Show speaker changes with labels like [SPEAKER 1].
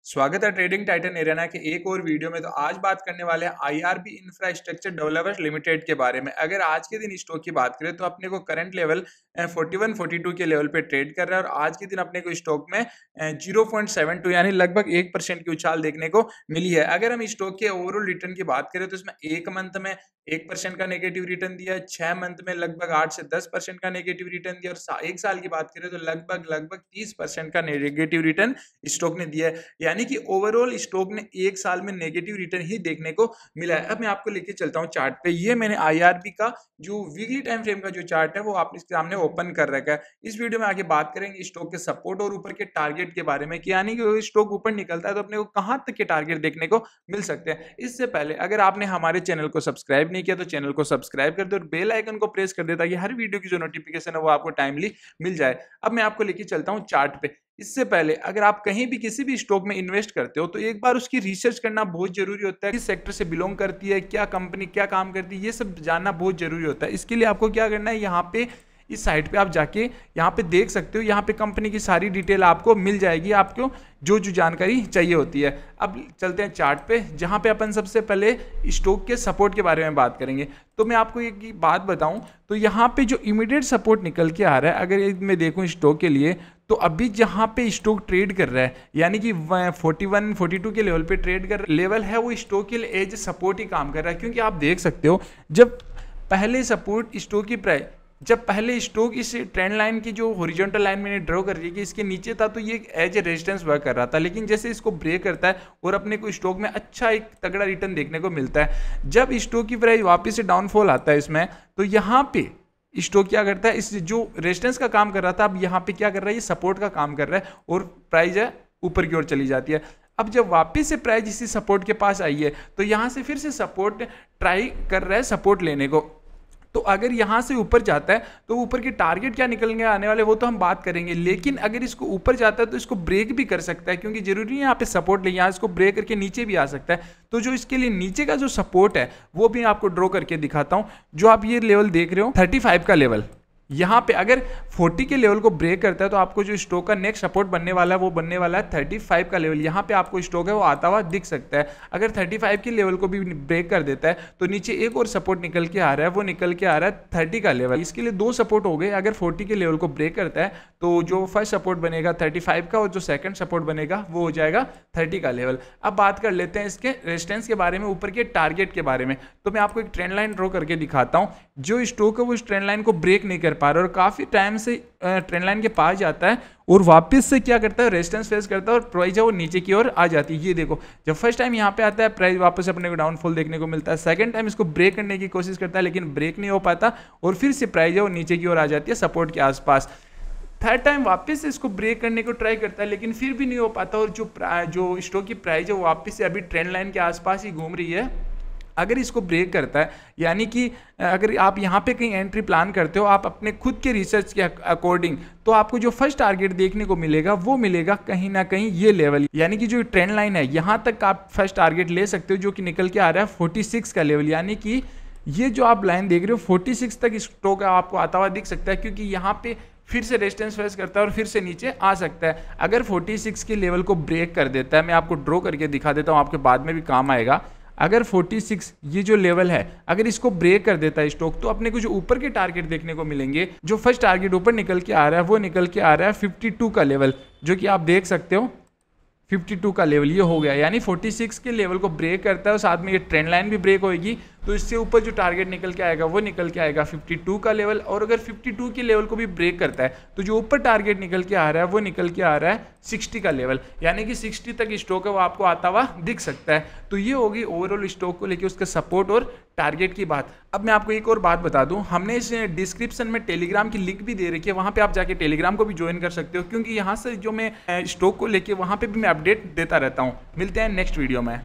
[SPEAKER 1] स्वागत है trading Titan arena के एक और वीडियो में। तो आज बात करने वाले हैं आईआरबी इंफ्रास्ट्रक्चर डेवलपर्स लिमिटेड के बारे में। अगर आज के दिन स्टॉक की बात करें तो अपने को करंट लेवल 41-42 के लेवल पे ट्रेड कर रहा है और आज के दिन अपने को स्टॉक में 0.72 यानी लगभग 1% की उछाल देखने को मिली है। अगर हम स्टॉक के ओवरऑल रिटर्न की बात करें तो इसमें एक मंथ में 1% का नेगेटिव रिटर्न दिया है, 6 मंथ में लगभग 8 से 10% का नेगेटिव रिटर्न दिया और एक साल की बात करें तो लगभग 30% का नेगेटिव रिटर्न स्टॉक ने दिया है। यानी कि ओवरऑल स्टॉक ने एक साल में नेगेटिव रिटर्न ही देखने को मिला है। अब मैं आपको लेके चलता हूं चार्ट पे। ये मैंने आईआरबी का जो वीकली टाइम फ्रेम का जो चार्ट है वो आपके सामने ओपन कर रखा है। इस वीडियो में आगे बात करेंगे स्टॉक के सपोर्ट और ऊपर के टारगेट के बारे में कि यानी कि स्टॉक ऊपर निकलता है तो अपने को कहां तक के टारगेट देखने को मिल सकते हैं। इससे पहले अगर आपने हमारे चैनल को सब्सक्राइब नहीं किया तो चैनल को सब्सक्राइब कर दो और बेल आइकन को प्रेस कर दे ताकि हर वीडियो की जो नोटिफिकेशन है वो आपको टाइमली मिल जाए। अब मैं आपको लेके चलता हूं चार्ट पे। इससे पहले अगर आप कहीं भी किसी भी स्टॉक में इन्वेस्ट करते हो तो एक बार उसकी रिसर्च करना बहुत जरूरी होता है। किस सेक्टर से बिलोंग करती है, क्या कंपनी क्या काम करती है, ये सब जानना बहुत जरूरी होता है। इसके लिए आपको क्या करना है, यहाँ पे इस साइट पे आप जाके यहाँ पे देख सकते हो। यहाँ पे कंपनी की सारी डिटेल आपको मिल जाएगी, आपको जो जो जानकारी चाहिए होती है। अब चलते हैं चार्ट पे, जहाँ पे अपन सबसे पहले स्टॉक के सपोर्ट के बारे में बात करेंगे। तो मैं आपको एक बात बताऊं तो यहाँ पे जो इमीडिएट सपोर्ट निकल के आ रहा है, अगर मैं देखूं स्टॉक के लिए तो अभी जहाँ पे स्टॉक ट्रेड कर रहा है यानी कि 41-42 के लेवल पे ट्रेड कर लेवल है, वो स्टॉक के लिए एज सपोर्ट ही काम कर रहा है। क्योंकि आप देख सकते हो जब पहले सपोर्ट स्टॉक की प्राइस, जब पहले स्टॉक इस ट्रेंड लाइन की जो हॉरिजॉन्टल लाइन मैंने ड्रॉ कर रही है कि इसके नीचे था तो ये एज ए रेजिस्टेंस वर्क कर रहा था, लेकिन जैसे इसको ब्रेक करता है और अपने को स्टॉक में अच्छा एक तगड़ा रिटर्न देखने को मिलता है। जब स्टॉक की प्राइस वापस से डाउनफॉल आता है इसमें, तो यहाँ पे स्टॉक क्या करता है, इस जो रेजिस्टेंस का काम कर रहा था अब यहाँ पे क्या कर रहा है, ये सपोर्ट का काम कर रहा है और प्राइस है ऊपर की ओर चली जाती है। अब जब वापस से प्राइस इसी सपोर्ट के पास आई है तो यहाँ से फिर से सपोर्ट ट्राई कर रहा है सपोर्ट लेने को। तो अगर यहाँ से ऊपर जाता है तो ऊपर के टारगेट क्या निकलेंगे आने वाले वो तो हम बात करेंगे, लेकिन अगर इसको ऊपर जाता है तो इसको ब्रेक भी कर सकता है, क्योंकि जरूरी है यहाँ पे सपोर्ट ले, यहाँ इसको ब्रेक करके नीचे भी आ सकता है। तो जो इसके लिए नीचे का जो सपोर्ट है वो भी आपको ड्रॉ करके दिखाता हूँ। जो आप ये लेवल देख रहे हो 35 का लेवल, यहाँ पे अगर 40 के लेवल को ब्रेक करता है तो आपको जो स्टॉक का नेक्स्ट सपोर्ट बनने वाला है वो बनने वाला है 35 का लेवल। यहाँ पे आपको स्टॉक है वो आता हुआ दिख सकता है। अगर 35 के लेवल को भी ब्रेक कर देता है तो नीचे एक और सपोर्ट निकल के आ रहा है, वो निकल के आ रहा है 30 का लेवल। इसके लिए दो सपोर्ट हो गए। अगर 40 के लेवल को ब्रेक करता है तो जो फर्स्ट सपोर्ट बनेगा 35 का और जो सेकंड सपोर्ट बनेगा वो हो जाएगा 30 का लेवल। अब बात कर लेते हैं इसके रेजिस्टेंस के बारे में, ऊपर के टारगेट के बारे में। तो मैं आपको एक ट्रेंड लाइन ड्रॉ करके दिखाता हूँ। जो स्टॉक है वो इस ट्रेंड लाइन को ब्रेक नहीं कर पा रहा और काफी टाइम से ट्रेंड लाइन के पास जाता है और वापस से क्या करता है, रेजिस्टेंस फेस करता है और प्राइस है वो नीचे की ओर आ जाती है। ये देखो, जब फर्स्ट टाइम यहाँ पे आता है प्राइस वापस अपने को डाउनफॉल देखने को मिलता है। सेकंड टाइम इसको ब्रेक करने की कोशिश करता है लेकिन ब्रेक नहीं हो पाता और फिर से प्राइस है वो नीचे की ओर आ जाती है सपोर्ट के आसपास। थर्ड टाइम वापस से इसको ब्रेक करने को ट्राई करता है लेकिन फिर भी नहीं हो पाता और जो स्टॉक की प्राइस है वो वापस से अभी ट्रेंड लाइन के आसपास ही घूम रही है। अगर इसको ब्रेक करता है यानी कि अगर आप यहाँ पे कहीं एंट्री प्लान करते हो आप अपने खुद के रिसर्च के अकॉर्डिंग, तो आपको जो फर्स्ट टारगेट देखने को मिलेगा वो मिलेगा कहीं ना कहीं ये लेवल, यानी कि जो ट्रेंड लाइन है यहाँ तक आप फर्स्ट टारगेट ले सकते हो जो कि निकल के आ रहा है 46 का लेवल। यानी कि ये जो आप लाइन देख रहे हो 46 तक स्टॉक आपको आता हुआ दिख सकता है, क्योंकि यहाँ पे फिर से रेजिस्टेंस फेस करता है और फिर से नीचे आ सकता है। अगर 46 के लेवल को ब्रेक कर देता है, मैं आपको ड्रॉ करके दिखा देता हूँ, आपके बाद में भी काम आएगा। अगर 46 ये जो लेवल है अगर इसको ब्रेक कर देता है स्टॉक तो अपने को जो ऊपर के टारगेट देखने को मिलेंगे, जो फर्स्ट टारगेट ऊपर निकल के आ रहा है वो निकल के आ रहा है 52 का लेवल, जो कि आप देख सकते हो 52 का लेवल ये हो गया। यानी 46 के लेवल को ब्रेक करता है और साथ में ये ट्रेंड लाइन भी ब्रेक होगी तो इससे ऊपर जो टारगेट निकल के आएगा वो निकल के आएगा 52 का लेवल। और अगर 52 के लेवल को भी ब्रेक करता है तो जो ऊपर टारगेट निकल के आ रहा है वो निकल के आ रहा है 60 का लेवल, यानी कि 60 तक स्टॉक है वो आपको आता हुआ दिख सकता है। तो ये होगी ओवरऑल स्टॉक को लेके उसका सपोर्ट और टारगेट की बात। अब मैं आपको एक और बात बता दूं, हमने इस डिस्क्रिप्शन में टेलीग्राम की लिंक भी दे रखी है, वहां पे आप जाके टेलीग्राम को भी ज्वाइन कर सकते हो, क्योंकि यहाँ से जो मैं स्टॉक को लेके वहां पे भी मैं अपडेट देता रहता हूँ। मिलते हैं नेक्स्ट वीडियो में।